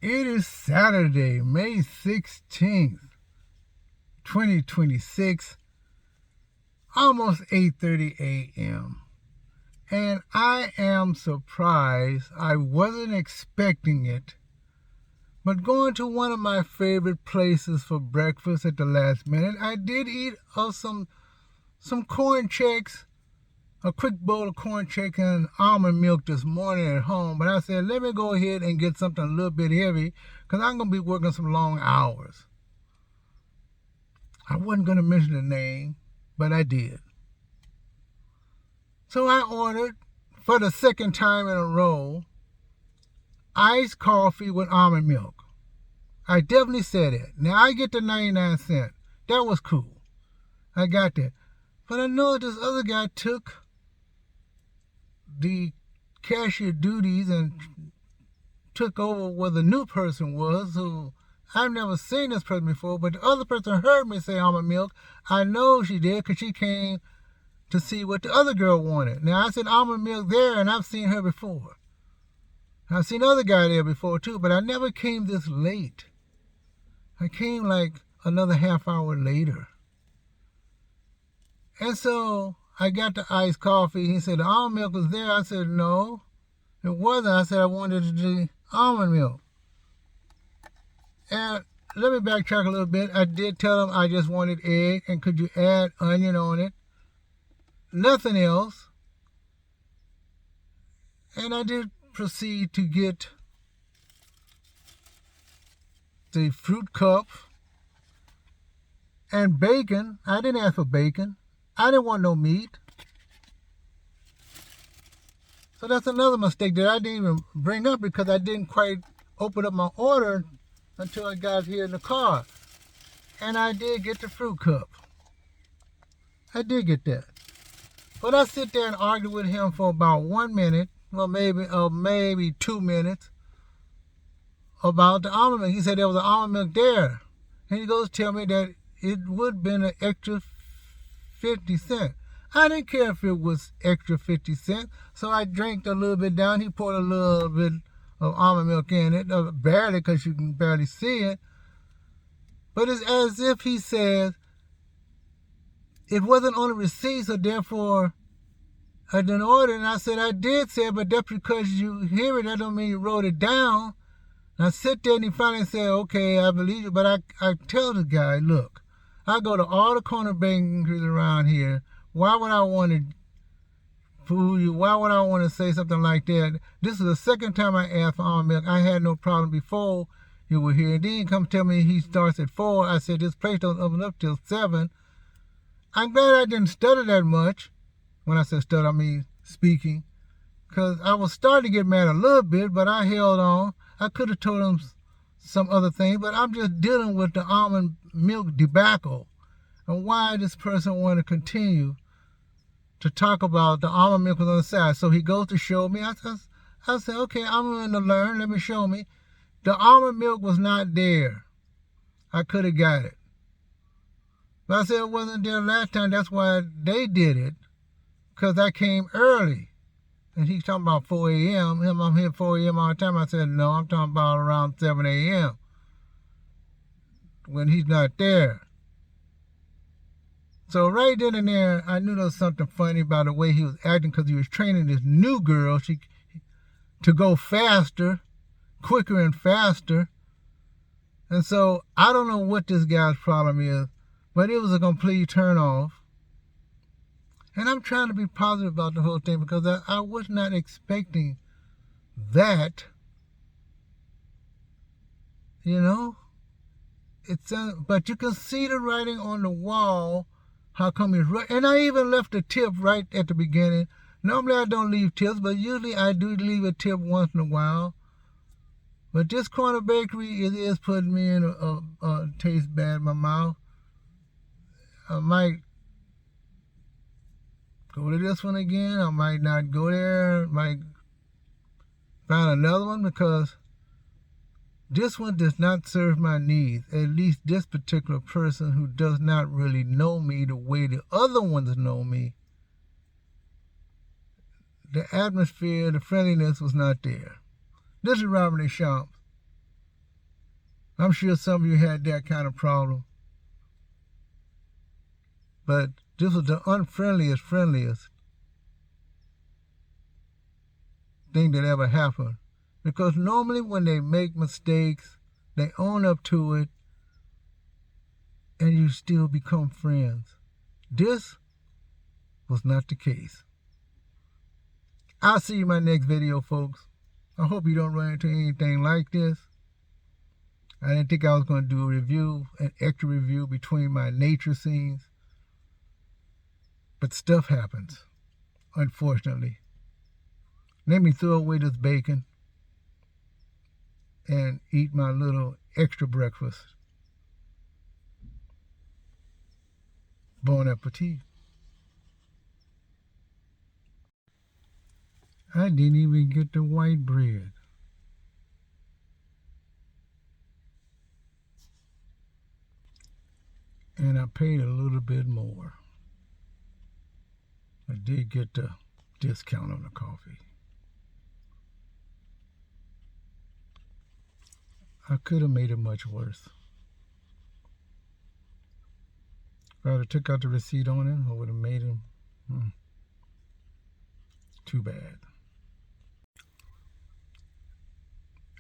It is Saturday, May 16th, 2026, almost 8:30 a.m. And I am surprised. I wasn't expecting it. But going to one of my favorite places for breakfast at the last minute, I did eat some corn checks, a quick bowl of corn checks and almond milk this morning at home. But I said, let me go ahead and get something a little bit heavy because I'm going to be working some long hours. I wasn't going to mention the name, but I did. So I ordered, for the second time in a row, iced coffee with almond milk. I definitely said it. Now I get the 99 cents. That was cool. I got that. But I know this other guy took the cashier duties and took over where the new person was, who I've never seen this person before, but the other person heard me say almond milk. I know she did because she came to see what the other girl wanted. Now I said almond milk there, and I've seen her before. I've seen other guy there before too, but I never came this late. I came like another half hour later. And so I got the iced coffee. He said the almond milk was there. I said no, it wasn't. I said I wanted the almond milk. And let me backtrack a little bit. I did tell him I just wanted egg, and could you add onion on it? Nothing else. And I did proceed to get the fruit cup and bacon. I didn't ask for bacon. I didn't want no meat. So that's another mistake that I didn't even bring up because I didn't quite open up my order until I got here in the car. And I did get the fruit cup. I did get that. But I sit there and argue with him for about 1 minute, or maybe 2 minutes, about the almond milk. He said there was an almond milk there. And he goes to tell me that it would have been an extra 50 cents. I didn't care if it was extra 50 cents, so I drank a little bit down. He poured a little bit of almond milk in it, barely, because you can barely see it. But it's as if he says, it wasn't on the receipt, so therefore I didn't order it. And I said, I did say it, but that's because you hear it. That don't mean you wrote it down. And I sit there and he finally said, okay, I believe you. But I tell the guy, look, I go to all the corner bakeries around here. Why would I want to fool you? Why would I want to say something like that? This is the second time I asked for almond milk. I had no problem before you were here. And then he come tell me he starts at 4. I said, this place don't open up till 7. I'm glad I didn't stutter that much. When I said stutter, I mean speaking. Because I was starting to get mad a little bit, but I held on. I could have told him some other thing, but I'm just dealing with the almond milk debacle and why this person wanted to continue to talk about the almond milk was on the side. So he goes to show me. I said, okay, I'm going to learn. Let me show me. The almond milk was not there. I could have got it. But I said it wasn't there last time. That's why they did it, because I came early. And he's talking about 4 a.m. I'm here 4 a.m. all the time. I said, no, I'm talking about around 7 a.m. when he's not there. So right then and there, I knew there was something funny about the way he was acting, because he was training this new girl to go faster, quicker and faster. And so I don't know what this guy's problem is, but it was a complete turnoff. And I'm trying to be positive about the whole thing because I was not expecting that. You know? But you can see the writing on the wall. How come it's right? And I even left a tip right at the beginning. Normally I don't leave tips, but usually I do leave a tip once in a while. But this corner bakery, it is putting me in a taste bad in my mouth. I might go to this one again. I might not go there. I might find another one, because this one does not serve my needs. At least this particular person who does not really know me the way the other ones know me. The atmosphere, the friendliness was not there. This is Robert A. Shump. I'm sure some of you had that kind of problem. But this was the friendliest thing that ever happened. Because normally when they make mistakes, they own up to it, and you still become friends. This was not the case. I'll see you in my next video, folks. I hope you don't run into anything like this. I didn't think I was going to do a review, an extra review between my nature scenes. But stuff happens, unfortunately. Let me throw away this bacon and eat my little extra breakfast. Bon appetit. I didn't even get the white bread. And I paid a little bit more. I did get the discount on the coffee. I could have made it much worse. If I would have took out the receipt on it, I would have made it too bad.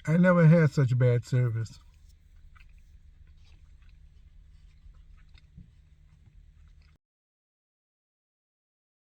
I never had such bad service.